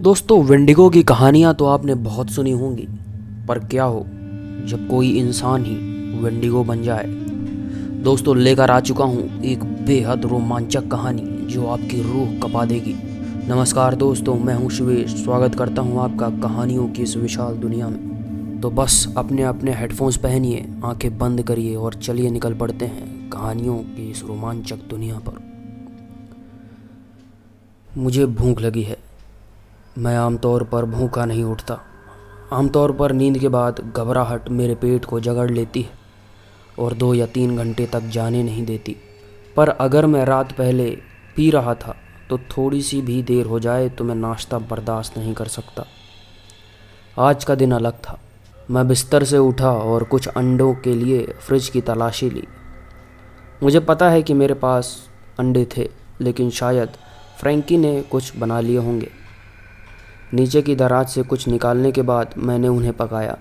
दोस्तों, वेंडिगो की कहानियाँ तो आपने बहुत सुनी होंगी, पर क्या हो जब कोई इंसान ही वेंडिगो बन जाए। दोस्तों, लेकर आ चुका हूँ एक बेहद रोमांचक कहानी जो आपकी रूह कँपा देगी। नमस्कार दोस्तों, मैं हूँ शिवेश। स्वागत करता हूँ आपका कहानियों की इस विशाल दुनिया में। तो बस अपने अपने हेडफोन्स पहनिए, आंखें बंद करिए और चलिए निकल पड़ते हैं कहानियों की इस रोमांचक दुनिया पर। मुझे भूख लगी है। मैं आमतौर पर भूखा नहीं उठता। आमतौर पर नींद के बाद घबराहट मेरे पेट को जकड़ लेती है और 2 या 3 घंटे तक जाने नहीं देती। पर अगर मैं रात पहले पी रहा था तो थोड़ी सी भी देर हो जाए तो मैं नाश्ता बर्दाश्त नहीं कर सकता। आज का दिन अलग था। मैं बिस्तर से उठा और कुछ अंडों के लिए फ्रिज की तलाशी ली। मुझे पता है कि मेरे पास अंडे थे, लेकिन शायद फ्रैंकी ने कुछ बना लिए होंगे। नीचे की दराज से कुछ निकालने के बाद मैंने उन्हें पकाया।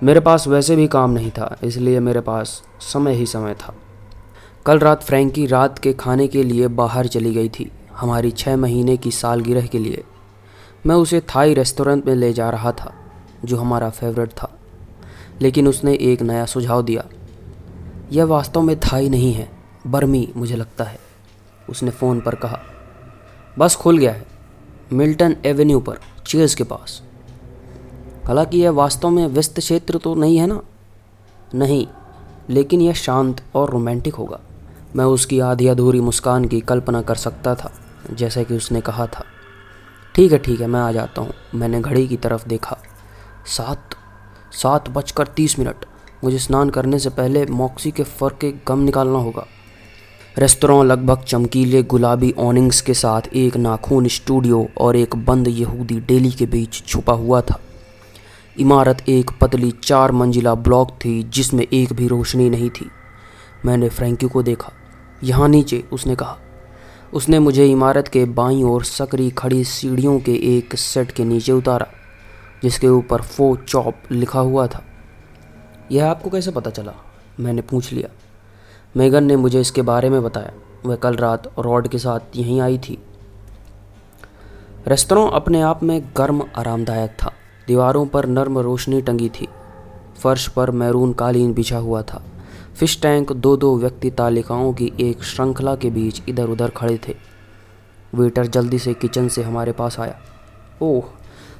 मेरे पास वैसे भी काम नहीं था, इसलिए मेरे पास समय ही समय था। कल रात फ्रैंकी रात के खाने के लिए बाहर चली गई थी, हमारी 6 महीने की सालगिरह के लिए। मैं उसे थाई रेस्टोरेंट में ले जा रहा था जो हमारा फेवरेट था, लेकिन उसने एक नया सुझाव दिया। यह वास्तव में थाई नहीं है, बर्मी मुझे लगता है, उसने फ़ोन पर कहा। बस खुल गया है, मिल्टन एवेन्यू पर चीज़ के पास। हालांकि यह वास्तव में व्यस्त क्षेत्र तो नहीं है ना। नहीं, लेकिन यह शांत और रोमांटिक होगा। मैं उसकी आधी अधूरी मुस्कान की कल्पना कर सकता था, जैसा कि उसने कहा था। ठीक है, मैं आ जाता हूँ। मैंने घड़ी की तरफ देखा। 7:30। मुझे स्नान करने से पहले मॉक्सी के फर के गम निकालना होगा। रेस्तरां लगभग चमकीले गुलाबी ऑनिंग्स के साथ एक नाखून स्टूडियो और एक बंद यहूदी डेली के बीच छुपा हुआ था। इमारत एक पतली 4 मंजिला ब्लॉक थी जिसमें एक भी रोशनी नहीं थी। मैंने फ्रैंकी को देखा। यहाँ नीचे, उसने कहा। उसने मुझे इमारत के बाईं ओर सकरी खड़ी सीढ़ियों के एक सेट के नीचे उतारा, जिसके ऊपर फो चॉप लिखा हुआ था। यह आपको कैसे पता चला? मैंने पूछ लिया। मेगन ने मुझे इसके बारे में बताया। वह कल रात रॉड के साथ यहीं आई थी। रेस्तरां अपने आप में गर्म आरामदायक था। दीवारों पर नर्म रोशनी टंगी थी। फर्श पर मैरून कालीन बिछा हुआ था। फिश टैंक 2-2 व्यक्ति तालिकाओं की एक श्रृंखला के बीच इधर उधर खड़े थे। वेटर जल्दी से किचन से हमारे पास आया। ओह,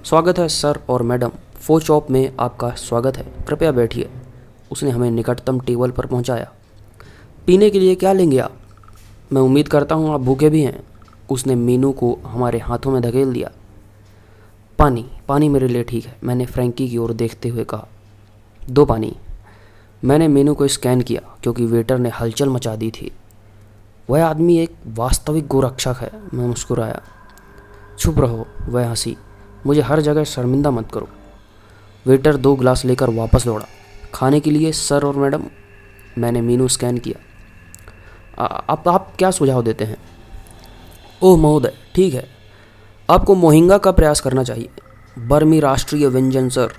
स्वागत है सर और मैडम, फो चॉप में आपका स्वागत है। कृपया बैठिए। उसने हमें निकटतम टेबल पर पहुंचाया। पीने के लिए क्या लेंगे आप? मैं उम्मीद करता हूँ आप भूखे भी हैं। उसने मीनू को हमारे हाथों में धकेल दिया। पानी मेरे लिए ठीक है, मैंने फ्रैंकी की ओर देखते हुए कहा। 2 पानी। मैंने मीनू को स्कैन किया क्योंकि वेटर ने हलचल मचा दी थी। वह आदमी एक वास्तविक गोरक्षक है, मैं मुस्कुराया। चुप रहो, वह हंसी। मुझे हर जगह शर्मिंदा मत करो। वेटर 2 गिलास लेकर वापस लौटा। खाने के लिए सर और मैडम। मैंने मीनू स्कैन किया। आप क्या सुझाव देते हैं? ओह महोदय, ठीक है, आपको मोहिंगा का प्रयास करना चाहिए। बर्मी राष्ट्रीय व्यंजन सर।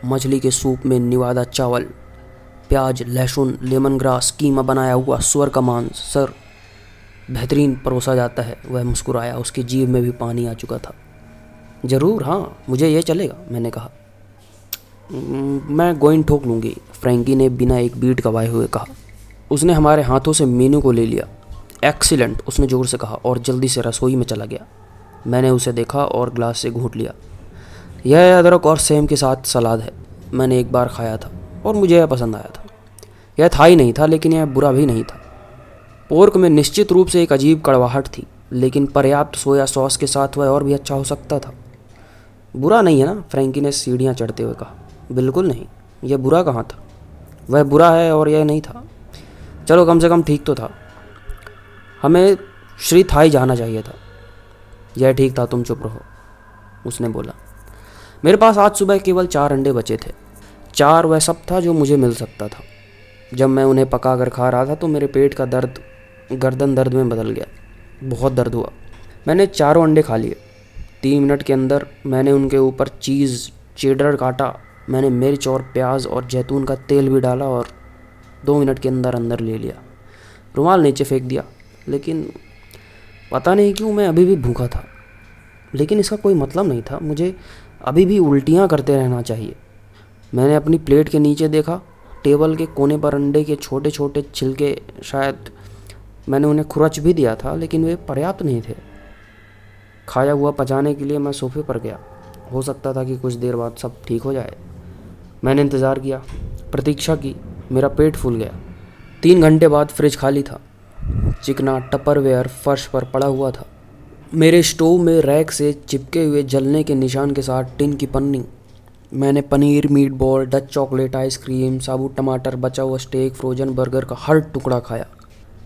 मछली के सूप में निवादा चावल, प्याज, लहसुन, लेमन ग्रास, कीमा बनाया हुआ सुअर का मांस सर, बेहतरीन परोसा जाता है। वह मुस्कुराया, उसकी जीभ में भी पानी आ चुका था। ज़रूर, हाँ, मुझे यह चलेगा, मैंने कहा। मैं गोइन ठोक लूँगी, फ्रैंकी ने बिना एक बीट गवाए हुए कहा। उसने हमारे हाथों से मीनू को ले लिया। एक्सीलेंट, उसने ज़ोर से कहा और जल्दी से रसोई में चला गया। मैंने उसे देखा और ग्लास से घूंट लिया। यह अदरक और सेम के साथ सलाद है। मैंने एक बार खाया था और मुझे यह पसंद आया था। यह थाई नहीं था, लेकिन यह बुरा भी नहीं था। पोर्क में निश्चित रूप से एक अजीब कड़वाहट थी, लेकिन पर्याप्त सोया सॉस के साथ वह और भी अच्छा हो सकता था। बुरा नहीं है ना? फ्रैंकी ने सीढ़ियाँ चढ़ते हुए कहा। बिल्कुल नहीं, यह बुरा कहाँ था? वह बुरा है और यह नहीं था। चलो, कम से कम ठीक तो था। हमें श्री थाई जाना चाहिए था। यह ठीक था, तुम चुप रहो, उसने बोला। मेरे पास आज सुबह केवल 4 अंडे बचे थे। 4 वह सब था जो मुझे मिल सकता था। जब मैं उन्हें पका कर खा रहा था तो मेरे पेट का दर्द गर्दन दर्द में बदल गया। बहुत दर्द हुआ। मैंने 4 अंडे खा लिए। 3 मिनट के अंदर मैंने उनके ऊपर चीज़ चेडर काटा। मैंने मिर्च और प्याज और जैतून का तेल भी डाला और 2 मिनट के अंदर अंदर ले लिया। रुमाल नीचे फेंक दिया, लेकिन पता नहीं क्यों मैं अभी भी भूखा था। लेकिन इसका कोई मतलब नहीं था। मुझे अभी भी उल्टियाँ करते रहना चाहिए। मैंने अपनी प्लेट के नीचे देखा, टेबल के कोने पर अंडे के छोटे छोटे छिलके। शायद मैंने उन्हें खुरच भी दिया था, लेकिन वे पर्याप्त नहीं थे। खाया हुआ पचाने के लिए मैं सोफे पर गया। हो सकता था कि कुछ देर बाद सब ठीक हो जाए। मैंने इंतज़ार किया, प्रतीक्षा की। मेरा पेट फूल गया। 3 घंटे बाद फ्रिज खाली था। चिकना टपरवेयर फर्श पर पड़ा हुआ था। मेरे स्टोव में रैक से चिपके हुए जलने के निशान के साथ टिन की पन्नी। मैंने paneer, meet ball, Dutch chocolate, ice cream, साबुत टमाटर, बचा हुआ स्टेक, फ्रोजन बर्गर का हर टुकड़ा खाया।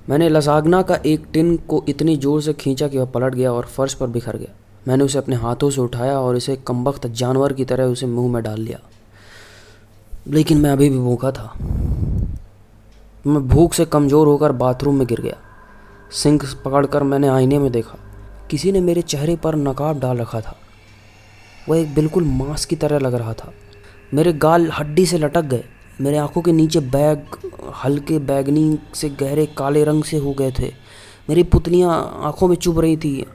मैंने लसाग्ना का एक टिन को इतनी ज़ोर से खींचा कि वह पलट गया और फर्श पर बिखर गया। मैंने उसे अपने हाथों से उठाया और इसे कमबख्त जानवर की तरह उसे मुंह में डाल लिया। लेकिन मैं अभी भी भूखा था। मैं भूख से कमज़ोर होकर बाथरूम में गिर गया। सिंक पकड़कर मैंने आईने में देखा। किसी ने मेरे चेहरे पर नकाब डाल रखा था। वह एक बिल्कुल मांस की तरह लग रहा था। मेरे गाल हड्डी से लटक गए। मेरे आंखों के नीचे बैग हल्के बैगनी से गहरे काले रंग से हो गए थे। मेरी पुतलियां आंखों में चुभ रही थी।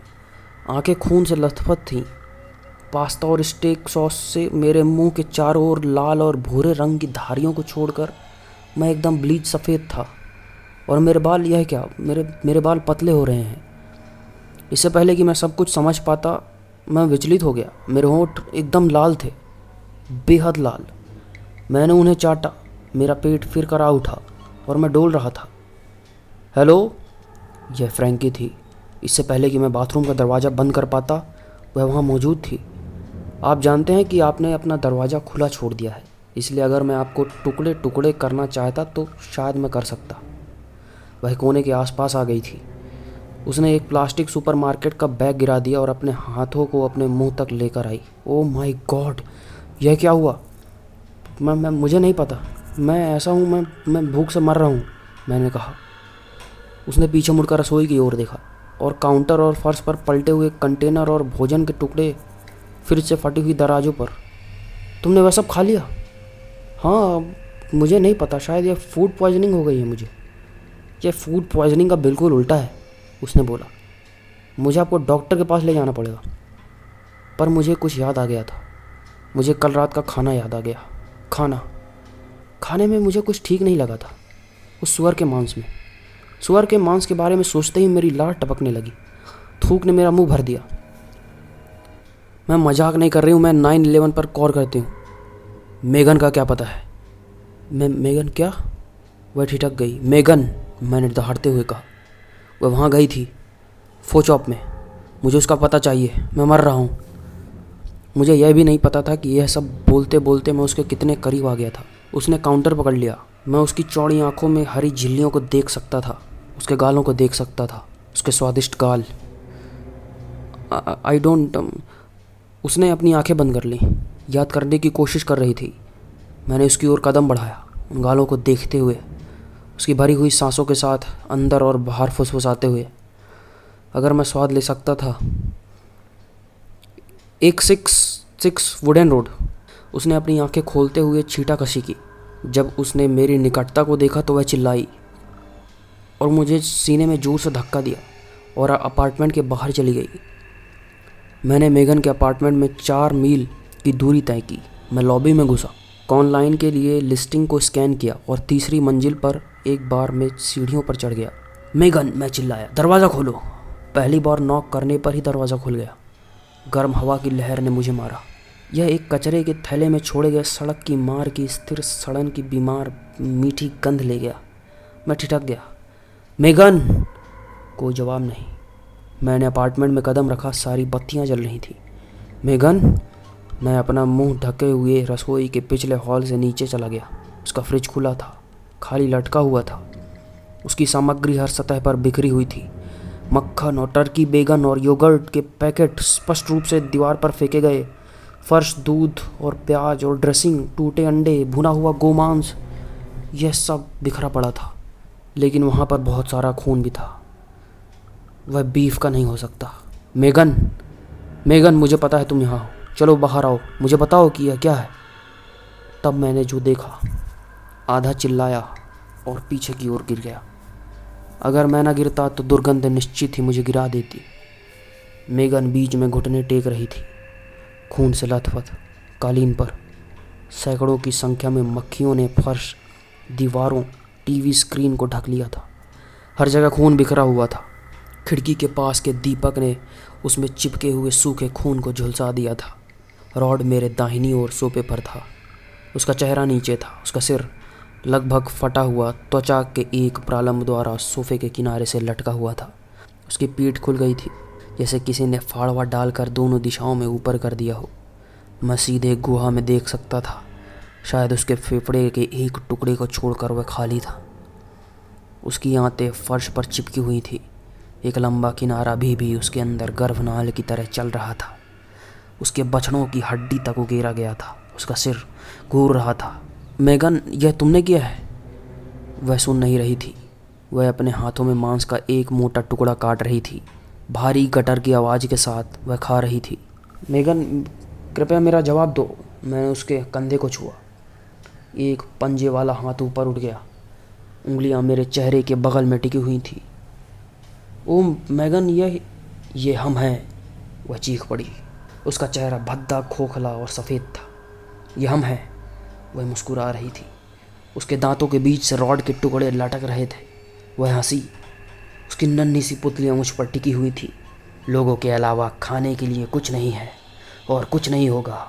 आंखें खून से लथपथ थीं। पास्ता और स्टेक सॉस से मेरे मुंह के चारों ओर लाल और भूरे रंग की धारियों को छोड़कर मैं एकदम ब्लीच सफ़ेद था। और मेरे बाल, यह क्या, मेरे बाल पतले हो रहे हैं। इससे पहले कि मैं सब कुछ समझ पाता, मैं विचलित हो गया। मेरे होंठ एकदम लाल थे, बेहद लाल। मैंने उन्हें चाटा। मेरा पेट फिर करा उठा और मैं डोल रहा था। हेलो, यह फ्रैंकी थी। इससे पहले कि मैं बाथरूम का दरवाज़ा बंद कर पाता, वह वहाँ मौजूद थी। आप जानते हैं कि आपने अपना दरवाज़ा खुला छोड़ दिया है, इसलिए अगर मैं आपको टुकड़े टुकड़े करना चाहता तो शायद मैं कर सकता। वह कोने के आसपास आ गई थी। उसने एक प्लास्टिक सुपरमार्केट का बैग गिरा दिया और अपने हाथों को अपने मुंह तक लेकर आई। ओह माय गॉड, यह क्या हुआ? मैं मुझे नहीं पता। मैं ऐसा हूँ, मैं भूख से मर रहा हूँ, मैंने कहा। उसने पीछे मुड़कर रसोई की ओर देखा और काउंटर और फर्श पर पलटे हुए कंटेनर और भोजन के टुकड़े, फिर से फटी हुई दराजों पर। तुमने वह सब खा लिया? हाँ, मुझे नहीं पता, शायद यह फूड पॉइजनिंग हो गई है मुझे। यह फूड पॉइजनिंग का बिल्कुल उल्टा है, उसने बोला। मुझे आपको डॉक्टर के पास ले जाना पड़ेगा। पर मुझे कुछ याद आ गया था। मुझे कल रात का खाना याद आ गया। खाने में मुझे कुछ ठीक नहीं लगा था। उस सुअर के मांस के बारे में सोचते ही मेरी लार टपकने लगी। थूक ने मेरा मुंह भर दिया। मैं मजाक नहीं कर रही हूँ। मैं 911 पर कॉल करती हूँ। मेगन का क्या पता है? मेगन क्या? वह ठिठक गई। मेगन, मैंने दहाड़ते हुए कहा। वह वहाँ गई थी, फोचॉप में। मुझे उसका पता चाहिए, मैं मर रहा हूँ। मुझे यह भी नहीं पता था कि यह सब बोलते बोलते मैं उसके कितने करीब आ गया था। उसने काउंटर पकड़ लिया। मैं उसकी चौड़ी आंखों में हरी झिल्लियों को देख सकता था, उसके गालों को देख सकता था, उसके स्वादिष्ट गाल। आई डोंट उसने अपनी आंखें बंद कर लीं, याद करने की कोशिश कर रही थी। मैंने उसकी ओर कदम बढ़ाया, उन गालों को देखते हुए, उसकी भरी हुई सांसों के साथ अंदर और बाहर फुसफुसाते हुए। अगर मैं स्वाद ले सकता था। 166 वुडन रोड। उसने अपनी आंखें खोलते हुए छींटाकशी की। जब उसने मेरी निकटता को देखा तो वह चिल्लाई और मुझे सीने में जोर से धक्का दिया और अपार्टमेंट के बाहर चली गई। मैंने मेगन के अपार्टमेंट में 4 मील की दूरी तय की। मैं लॉबी में घुसा, ऑनलाइन के लिए लिस्टिंग को स्कैन किया और तीसरी मंजिल पर एक बार में सीढ़ियों पर चढ़ गया। मेगन, मैं चिल्लाया, दरवाज़ा खोलो। पहली बार नॉक करने पर ही दरवाज़ा खुल गया। गर्म हवा की लहर ने मुझे मारा। यह एक कचरे के थैले में छोड़े गए सड़क की मार की स्थिर सड़न की बीमार मीठी गंध ले गया। मैं ठिठक गया। मेगन! कोई जवाब नहीं। मैंने अपार्टमेंट में कदम रखा, सारी बत्तियां जल रही थी। मेगन! मैं अपना मुंह ढके हुए रसोई के पिछले हॉल से नीचे चला गया। उसका फ्रिज खुला था, खाली लटका हुआ था। उसकी सामग्री हर सतह पर बिखरी हुई थी। मक्खन और टर्की, बेगन और योगर्ट के पैकेट स्पष्ट रूप से दीवार पर फेंके गए। फर्श, दूध और प्याज और ड्रेसिंग, टूटे अंडे, भुना हुआ गोमांस, यह सब बिखरा पड़ा था। लेकिन वहाँ पर बहुत सारा खून भी था। वह बीफ का नहीं हो सकता। मेगन! मेगन, मुझे पता है तुम यहाँ हो। चलो बाहर आओ, मुझे बताओ कि यह क्या है। तब मैंने जो देखा, आधा चिल्लाया और पीछे की ओर गिर गया। अगर मैं ना गिरता तो दुर्गंध निश्चित ही मुझे गिरा देती। मेगन बीच में घुटने टेक रही थी, खून से लथपथ कालीन पर सैकड़ों की संख्या में मक्खियों ने फर्श, दीवारों, टीवी स्क्रीन को ढक लिया था। हर जगह खून बिखरा हुआ था। खिड़की के पास के दीपक ने उसमें चिपके हुए सूखे खून को झुलसा दिया था। रॉड मेरे दाहिनी ओर सोफे पर था। उसका चेहरा नीचे था। उसका सिर लगभग फटा हुआ त्वचा के एक प्रालंब द्वारा सोफे के किनारे से लटका हुआ था। उसकी पीठ खुल गई थी, जैसे किसी ने फाड़वा डालकर दोनों दिशाओं में ऊपर कर दिया हो। मैं सीधे गुहा में देख सकता था। शायद उसके फेफड़े के एक टुकड़े को छोड़कर वह खाली था। उसकी आंतें फर्श पर चिपकी हुई थी। एक लंबा किनारा भी उसके अंदर गर्भनाल की तरह चल रहा था। उसके बछड़ों की हड्डी तक उगेरा गया था। उसका सिर घूर रहा था। मेगन, यह तुमने किया है? वह सुन नहीं रही थी। वह अपने हाथों में मांस का एक मोटा टुकड़ा काट रही थी। भारी गटर की आवाज़ के साथ वह खा रही थी। मेगन, कृपया मेरा जवाब दो। मैंने उसके कंधे को छुआ। एक पंजे वाला हाथ ऊपर उठ गया। उंगलियां मेरे चेहरे के बगल में टिकी हुई थी। ओह मेगन, ये हम हैं, वह चीख पड़ी। उसका चेहरा भद्दा, खोखला और सफ़ेद था। यह हम हैं, वह मुस्कुरा रही थी। उसके दांतों के बीच से रॉड के टुकड़े लटक रहे थे। वह हंसी। उसकी नन्ही सी पुतलियाँ मुझ पर टिकी हुई थी। लोगों के अलावा खाने के लिए कुछ नहीं है और कुछ नहीं होगा।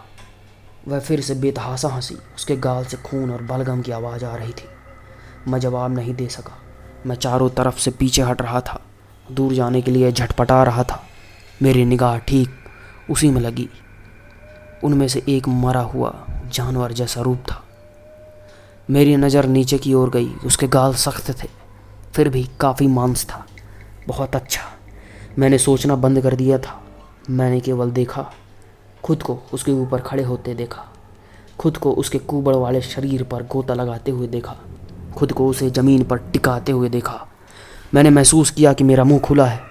वह फिर से बेतहासा हंसी। उसके गाल से खून और बलगम की आवाज़ आ रही थी। मैं जवाब नहीं दे सका। मैं चारों तरफ से पीछे हट रहा था, दूर जाने के लिए झटपटा रहा था। मेरी निगाह ठीक उसी में लगी। उनमें से एक मरा हुआ जानवर जैसा रूप था। मेरी नज़र नीचे की ओर गई। उसके गाल सख्त थे, फिर भी काफ़ी मांस था। बहुत अच्छा। मैंने सोचना बंद कर दिया था। मैंने केवल देखा, खुद को उसके ऊपर खड़े होते देखा, खुद को उसके कुबड़ वाले शरीर पर गोता लगाते हुए देखा, खुद को उसे ज़मीन पर टिकाते हुए देखा। मैंने महसूस किया कि मेरा मुंह खुला है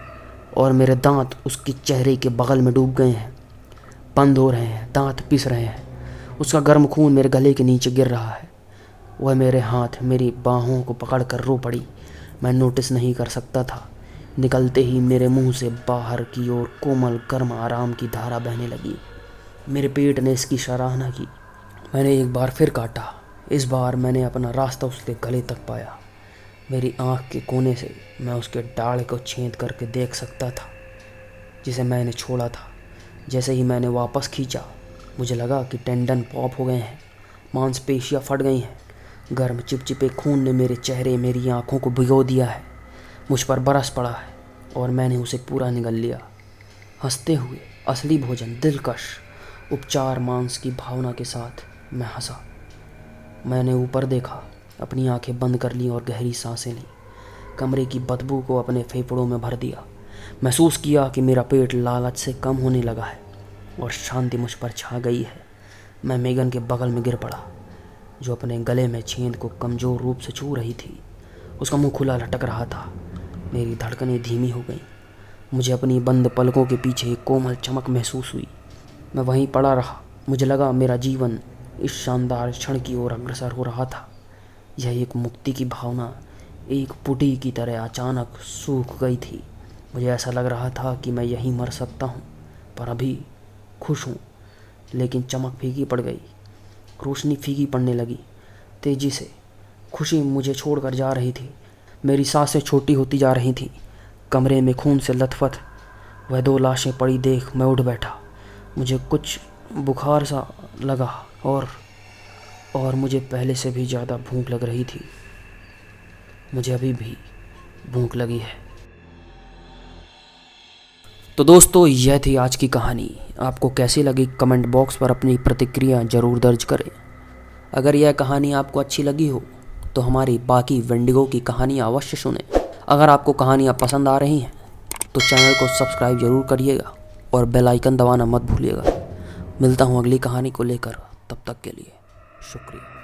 और मेरे दांत उसके चेहरे के बगल में डूब गए हैं, बंद हो रहे हैं, दांत पिस रहे हैं। उसका गर्म खून मेरे गले के नीचे गिर रहा है। वह मेरे हाथ, मेरी बाहों को पकड़कर रो पड़ी। मैं नोटिस नहीं कर सकता था। निकलते ही मेरे मुंह से बाहर की ओर कोमल गर्म आराम की धारा बहने लगी। मेरे पेट ने इसकी सराहना की। मैंने एक बार फिर काटा। इस बार मैंने अपना रास्ता उसके गले तक पाया। मेरी आँख के कोने से मैं उसके डाढ़ को छेद करके देख सकता था, जिसे मैंने छोड़ा था। जैसे ही मैंने वापस खींचा, मुझे लगा कि टेंडन पॉप हो गए हैं, मांसपेशियाँ फट गई हैं। गर्म चिपचिपे खून ने मेरे चेहरे, मेरी आँखों को भिगो दिया है। मुझ पर बरस पड़ा है और मैंने उसे पूरा निगल लिया। हंसते हुए, असली भोजन, दिलकश उपचार मांस की भावना के साथ मैं हंसा। मैंने ऊपर देखा, अपनी आंखें बंद कर लीं और गहरी सांसें लीं। कमरे की बदबू को अपने फेफड़ों में भर दिया। महसूस किया कि मेरा पेट लालच से कम होने लगा है और शांति मुझ पर छा गई है। मैं मेगन के बगल में गिर पड़ा, जो अपने गले में छेद को कमज़ोर रूप से छू रही थी। उसका मुंह खुला लटक रहा था। मेरी धड़कनें धीमी हो गईं। मुझे अपनी बंद पलकों के पीछे एक कोमल चमक महसूस हुई। मैं वहीं पड़ा रहा। मुझे लगा मेरा जीवन इस शानदार क्षण की ओर अग्रसर हो रहा था। यह एक मुक्ति की भावना एक पुटी की तरह अचानक सूख गई थी। मुझे ऐसा लग रहा था कि मैं यहीं मर सकता हूँ, पर अभी खुश हूँ। लेकिन चमक फीकी पड़ गई। रोशनी फीकी पड़ने लगी तेज़ी से। खुशी मुझे छोड़कर जा रही थी। मेरी सांसें छोटी होती जा रही थीं। कमरे में खून से लथपथ वह 2 लाशें पड़ी देख मैं उठ बैठा। मुझे कुछ बुखार सा लगा और मुझे पहले से भी ज़्यादा भूख लग रही थी। मुझे अभी भी भूख लगी है। तो दोस्तों, यह थी आज की कहानी। आपको कैसी लगी कमेंट बॉक्स पर अपनी प्रतिक्रिया ज़रूर दर्ज करें। अगर यह कहानी आपको अच्छी लगी हो तो हमारी बाकी वेंडिगो की कहानियाँ अवश्य सुनें। अगर आपको कहानियाँ पसंद आ रही हैं तो चैनल को सब्सक्राइब ज़रूर करिएगा और बेल आइकन दबाना मत भूलिएगा। मिलता हूँ अगली कहानी को लेकर। तब तक के लिए शुक्रिया।